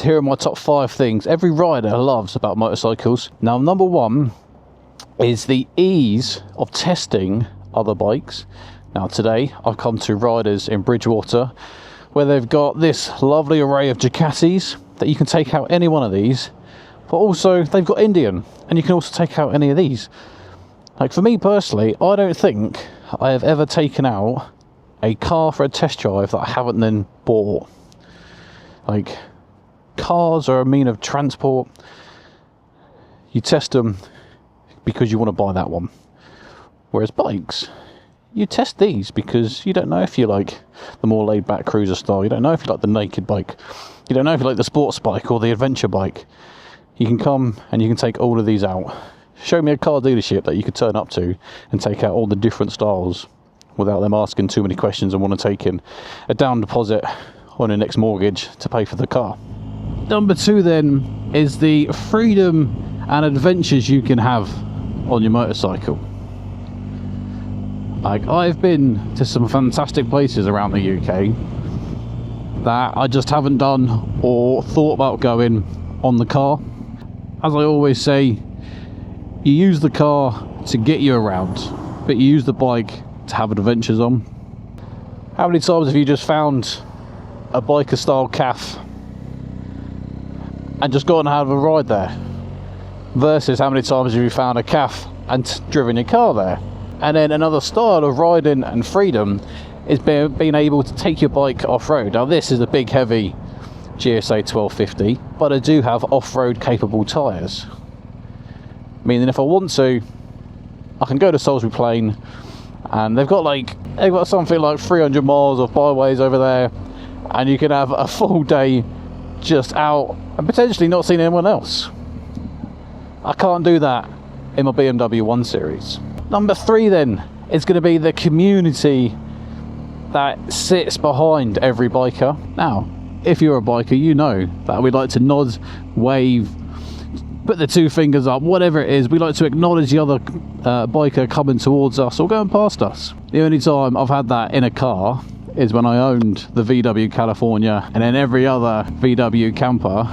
here are my top 5 things every rider loves about motorcycles. Now, number 1 is the ease of testing other bikes. Now today I've come to Riders in Bridgwater, where they've got this lovely array of Ducatis that you can take out any one of these, but also they've got Indian, and you can also take out any of these. Like, for me personally, I don't think I have ever taken out a car for a test drive that I haven't then bought. Like, cars are a mean of transport. You test them because you want to buy that one. Whereas bikes, you test these because you don't know if you like the more laid back cruiser style. You don't know if you like the naked bike. You don't know if you like the sports bike or the adventure bike. You can come and you can take all of these out. Show me a car dealership that you could turn up to and take out all the different styles without them asking too many questions and want to take in a down deposit on your next mortgage to pay for the car. Number 2 then is the freedom and adventures you can have on your motorcycle. Like, I've been to some fantastic places around the UK that I just haven't done or thought about going on the car. As I always say, you use the car to get you around, but you use the bike to have adventures on. How many times have you just found a biker style calf and just gone and had a ride there, versus how many times have you found a calf and driven your car there? And then another style of riding and freedom is being able to take your bike off-road. Now, this is a big heavy GSA 1250, but I do have off-road capable tyres, meaning if I want to, I can go to Salisbury Plain, and they've got something like 300 miles of byways over there, and you can have a full day just out and potentially not seeing anyone else. I can't do that in my BMW 1 Series. Number 3 then is going to be the community that sits behind every biker. Now, if you're a biker, you know that we like to nod, wave, put the 2 fingers up, whatever it is. We like to acknowledge the other biker coming towards us or going past us. The only time I've had that in a car is when I owned the VW California, and then every other VW camper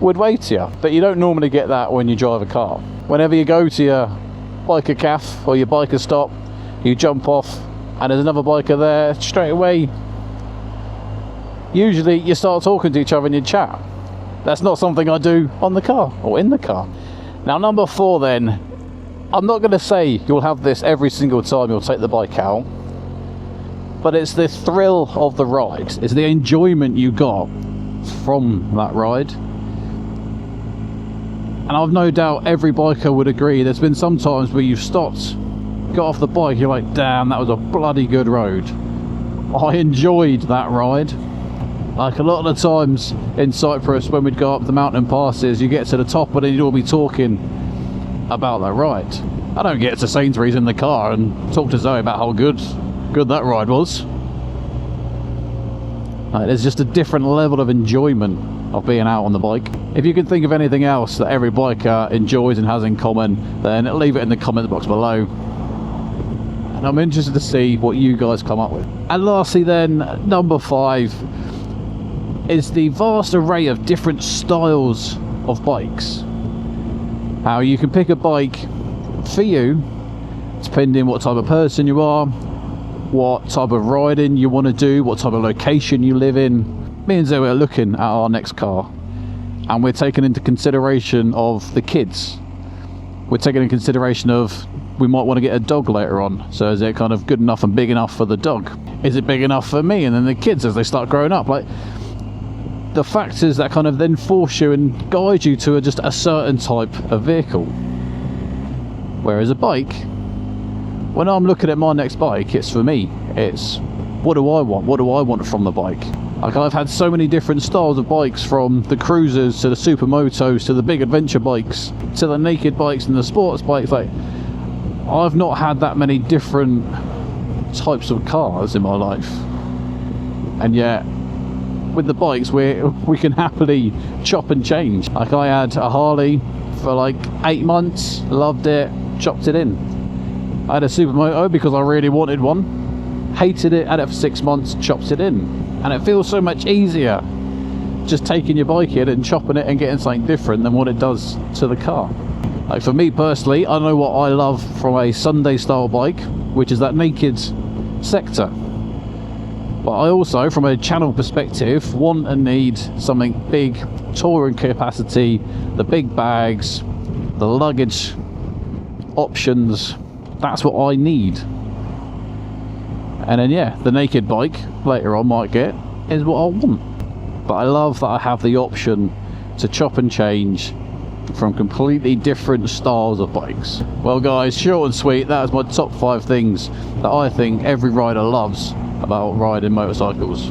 would wave to you. But you don't normally get that when you drive a car. Whenever you go to your biker calf or your biker stop, you jump off and there's another biker there, straight away usually you start talking to each other and you chat. That's not something I do on the car or in the car. Now, number 4 then, I'm not going to say you'll have this every single time you'll take the bike out, but it's the thrill of the ride. It's the enjoyment you got from that ride. And I've no doubt every biker would agree, there's been some times where you've stopped, got off the bike, you're like, damn, that was a bloody good road. I enjoyed that ride. Like, a lot of the times in Cyprus when we'd go up the mountain passes, you get to the top and then you'd all be talking about that ride. I don't get to Sainsbury's in the car and talk to Zoe about how good that ride was. Like, there's just a different level of enjoyment of being out on the bike. If you can think of anything else that every biker enjoys and has in common, then leave it in the comment box below. And I'm interested to see what you guys come up with. And lastly then, number 5 is the vast array of different styles of bikes. How you can pick a bike for you, depending what type of person you are, what type of riding you want to do, what type of location you live in. Me and Zoe are looking at our next car, and we're taking into consideration of the kids. We're taking into consideration of, we might want to get a dog later on, so is it kind of good enough and big enough for the dog? Is it big enough for me and then the kids as they start growing up? Like, the factors that kind of then force you and guide you to just a certain type of vehicle. Whereas a bike, when I'm looking at my next bike, it's for me. It's, what do I want? What do I want from the bike? Like, I've had so many different styles of bikes, from the cruisers to the supermotos to the big adventure bikes to the naked bikes and the sports bikes. Like, I've not had that many different types of cars in my life, and yet with the bikes we can happily chop and change. Like, I had a Harley for like 8 months, loved it, chopped it in. I had a supermoto because I really wanted one, hated it, had it for 6 months, chopped it in. And it feels so much easier just taking your bike in and chopping it and getting something different than what it does to the car. Like for me personally, I know what I love from a Sunday style bike, which is that naked sector. But I also, from a channel perspective, want and need something big, touring capacity, the big bags, the luggage options. That's what I need. And then yeah, the naked bike later on might get is what I want. But I love that I have the option to chop and change from completely different styles of bikes. Well guys, short and sweet, that is my top 5 things that I think every rider loves about riding motorcycles.